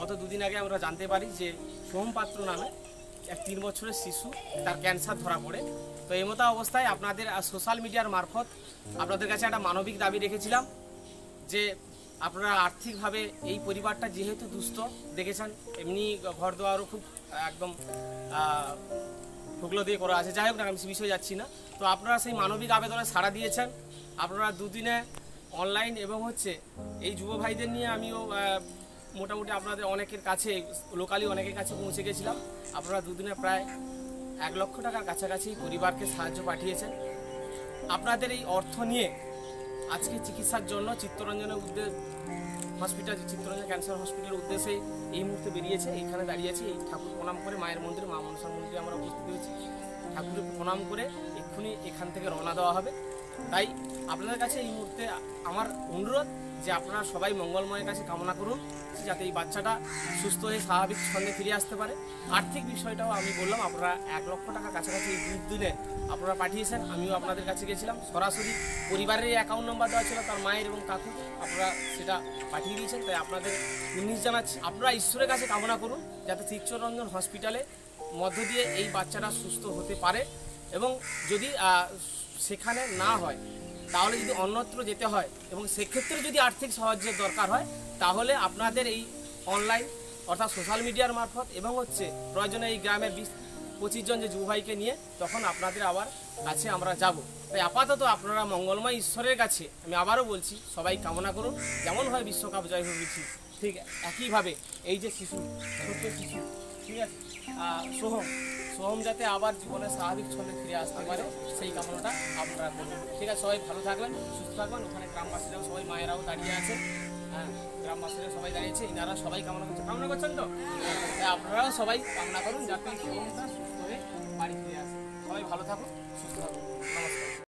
গত দুদিন আগে আমরা জানতে পারি যে সোহম পাত্র নামে এক 3 বছরের শিশু তার ক্যান্সার ধরা পড়ে। তো এই মতো অবস্থায় আপনাদের সোশ্যাল মিডিয়ার মারফত আপনাদের কাছে একটা মানবিক দাবি রেখেছিলাম যে আপনারা আর্থিকভাবে এই পরিবারটা যেহেতু দুস্থ দেখেছেন, এমনি ঘর দোয়ারও খুব একদম হুগলো দিয়ে করা আছে, যাই হোক না আমি সে বিষয়ে যাচ্ছি না। তো আপনারা সেই মানবিক আবেদনে সাড়া দিয়েছেন। আপনারা দুদিনে অনলাইন এবং এই যুব ভাইদের নিয়ে আমিও মোটামুটি আপনাদের অনেকের কাছে লোকালি অনেকের কাছে পৌঁছে গেছিলাম। আপনারা দুদিনে প্রায় 1 লক্ষ টাকার কাছাকাছি পরিবারকে সাহায্য পাঠিয়েছেন। আপনাদের এই অর্থ নিয়ে আজকে চিকিৎসার জন্য চিত্তরঞ্জনের চিত্তরঞ্জন ক্যান্সার হসপিটালের উদ্দেশ্যে এই মুহূর্তে বেরিয়েছে, এইখানে দাঁড়িয়েছি। এই ঠাকুর প্রণাম করে মায়ের মন্দিরে, মা মনসার মন্দিরে আমরা উপস্থিত হয়েছি। ঠাকুরের প্রণাম করে এক্ষুনি এখান থেকে রওনা দেওয়া হবে। তাই আপনাদের কাছে এই মুহূর্তে আমার অনুরোধ যে আপনারা সবাই মঙ্গলময়ের কাছে কামনা করুন যাতে এই বাচ্চাটা সুস্থ হয়ে স্বাভাবিক ছন্দে ফিরে আসতে পারে। আর্থিক বিষয়টাও আমি বললাম, আপনারা 1 লক্ষ টাকা কাছাকাছি এই দুদিনে আপনারা পাঠিয়েছেন। আমিও আপনাদের কাছে গেছিলাম, সরাসরি পরিবারের অ্যাকাউন্ট নম্বর দেওয়া ছিল তার মায়ের এবং কাকু, আপনারা সেটা পাঠিয়ে দিয়েছেন। তাই আপনাদের উন্নিশ জানাচ্ছি। আপনারা ঈশ্বরের কাছে কামনা করুন যাতে চিত্তরঞ্জন হসপিটালে মধ্য দিয়ে এই বাচ্চাটা সুস্থ হতে পারে, এবং যদি সেখানে না হয় তাহলে যদি অন্যত্র যেতে হয় এবং সেক্ষেত্রে যদি আর্থিক সাহায্যের দরকার হয় তাহলে আপনাদের এই অনলাইন অর্থাৎ সোশ্যাল মিডিয়ার মারফত এবং প্রয়োজনে এই গ্রামের 20-25 জন যে যুব ভাইকে নিয়ে তখন আপনাদের আবার কাছে আমরা যাব। তাই আপাতত আপনারা মঙ্গলময় ঈশ্বরের কাছে আমি আবারও বলছি সবাই কামনা করুন যেমন হয় বিশ্বকাপ জয় হয়েছি ঠিক একইভাবে এই যে শিশু, ছোট্ট শিশু, ঠিক আছে, সোহম যাতে আবার জীবনে স্বাভাবিক ছন্দে ফিরে আসতে পারে সেই কামনাটা আপনারা করবেন। ঠিক আছে, সবাই ভালো থাকবেন, সুস্থ থাকবেন। ওখানে গ্রামবাসীরাও সবাই, মায়েরাও দাঁড়িয়ে আছে, হ্যাঁ গ্রামবাসীরা সবাই দাঁড়িয়েছে, ইনারা সবাই কামনা করছেন তো আপনারাও সবাই কামনা করুন যাতে সোহমটা সুস্থ হয়ে বাড়ি ফিরে আসে। সবাই ভালো থাকুন, সুস্থ থাকুন।